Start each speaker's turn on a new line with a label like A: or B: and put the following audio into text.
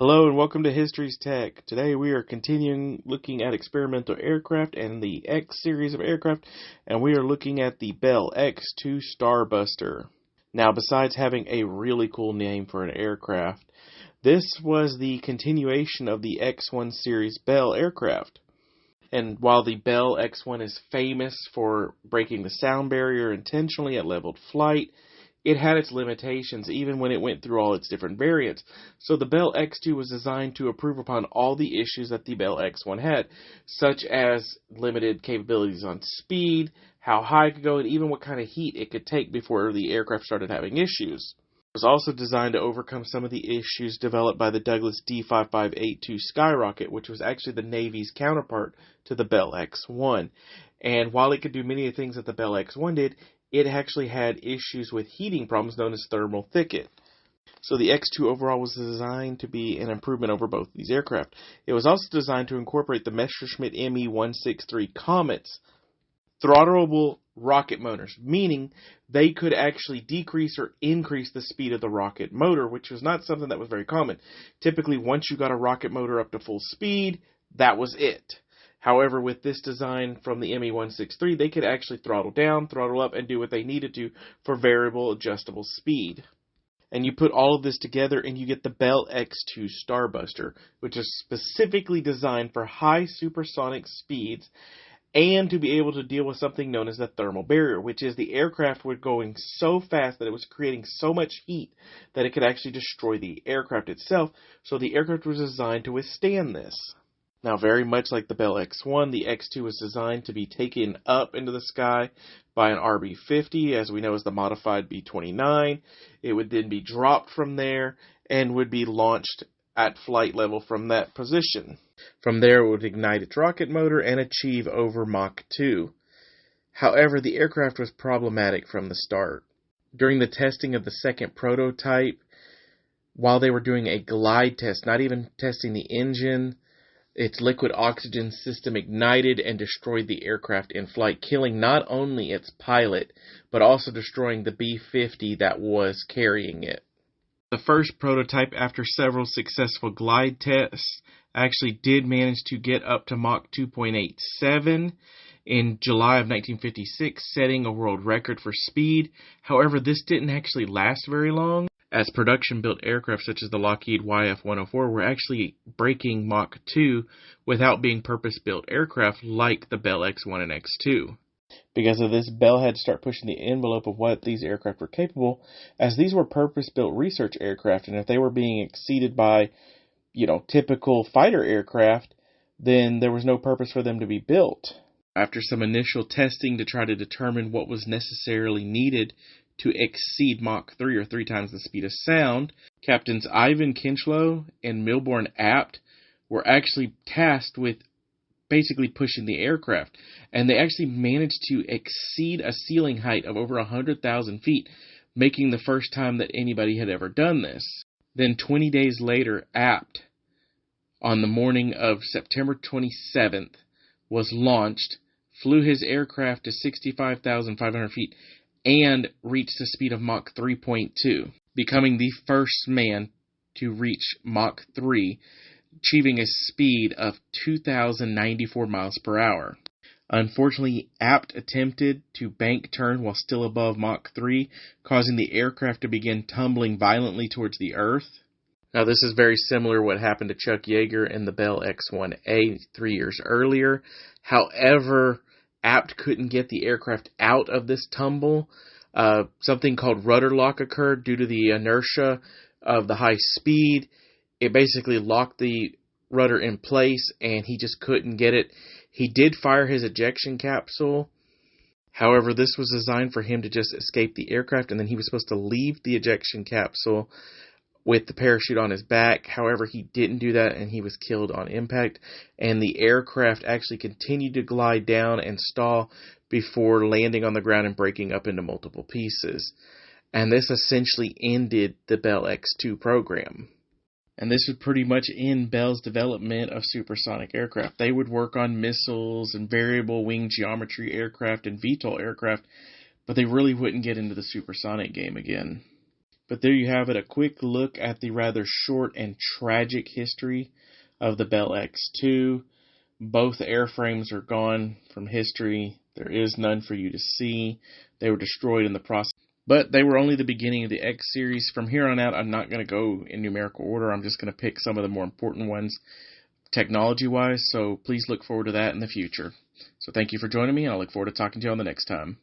A: Hello and welcome to Histories Tech. Today we are continuing looking at experimental aircraft and the X series of aircraft, and we are looking at the Bell X-2 Starbuster. Now, besides having a really cool name for an aircraft, this was the continuation of the X-1 series Bell aircraft. And while the Bell X-1 is famous for breaking the sound barrier intentionally at leveled flight, it had its limitations even when it went through all its different variants. So the Bell X-2 was designed to improve upon all the issues that the Bell X-1 had, such as limited capabilities on speed, how high it could go, and even what kind of heat it could take before the aircraft started having issues. It was also designed to overcome some of the issues developed by the Douglas D-5582 Skyrocket, which was actually the Navy's counterpart to the Bell X-1. And while it could do many of the things that the Bell X-1 did, it actually had issues with heating problems known as thermal thicket. So the X-2 overall was designed to be an improvement over both of these aircraft. It was also designed to incorporate the Messerschmitt Me-163 Comet's throttleable rocket motors, meaning they could actually decrease or increase the speed of the rocket motor, which was not something that was very common. Typically, once you got a rocket motor up to full speed, that was it. However, with this design from the Me-163, they could actually throttle down, throttle up, and do what they needed to for variable adjustable speed. And you put all of this together and you get the Bell X-2 Starbuster, which is specifically designed for high supersonic speeds and to be able to deal with something known as the thermal barrier, which is the aircraft was going so fast that it was creating so much heat that it could actually destroy the aircraft itself. So the aircraft was designed to withstand this. Now, very much like the Bell X-1, the X-2 was designed to be taken up into the sky by an RB-50, as we know as the modified B-29. It would then be dropped from there and would be launched at flight level from that position. From there, it would ignite its rocket motor and achieve over Mach 2. However, the aircraft was problematic from the start. During the testing of the second prototype, while they were doing a glide test, not even testing the engine, its liquid oxygen system ignited and destroyed the aircraft in flight, killing not only its pilot, but also destroying the B-50 that was carrying it. The first prototype, after several successful glide tests, actually did manage to get up to Mach 2.87 in July of 1956, setting a world record for speed. However, this didn't actually last very long, as production-built aircraft such as the Lockheed YF-104 were actually breaking Mach 2 without being purpose-built aircraft like the Bell X-1 and X-2. Because of this, Bell had to start pushing the envelope of what these aircraft were capable, as these were purpose-built research aircraft, and if they were being exceeded by, typical fighter aircraft, then there was no purpose for them to be built. After some initial testing to try to determine what was necessarily needed to exceed Mach 3, or 3 times the speed of sound, Captains Ivan Kinchlow and Milborn Apt were actually tasked with basically pushing the aircraft, and they actually managed to exceed a ceiling height of over 100,000 feet, making the first time that anybody had ever done this. Then 20 days later, Apt, on the morning of September 27th, was launched, flew his aircraft to 65,500 feet, and reached the speed of Mach 3.2, becoming the first man to reach Mach 3, achieving a speed of 2,094 miles per hour. Unfortunately, Apt attempted to bank turn while still above Mach 3, causing the aircraft to begin tumbling violently towards the Earth. Now, this is very similar to what happened to Chuck Yeager in the Bell X-1A 3 years earlier. However, Apt couldn't get the aircraft out of this tumble. Something called rudder lock occurred due to the inertia of the high speed. It basically locked the rudder in place, and he just couldn't get it. He did fire his ejection capsule. However, this was designed for him to just escape the aircraft, and then he was supposed to leave the ejection capsule with the parachute on his back. However, he didn't do that, and he was killed on impact. And the aircraft actually continued to glide down and stall before landing on the ground and breaking up into multiple pieces. And this essentially ended the Bell X-2 program. And this would pretty much end Bell's development of supersonic aircraft. They would work on missiles and variable wing geometry aircraft and VTOL aircraft, but they really wouldn't get into the supersonic game again. But there you have it, a quick look at the rather short and tragic history of the Bell X-2. Both airframes are gone from history. There is none for you to see. They were destroyed in the process. But they were only the beginning of the X series. From here on out, I'm not going to go in numerical order. I'm just going to pick some of the more important ones technology-wise. So please look forward to that in the future. So thank you for joining me, and I look forward to talking to you on the next time.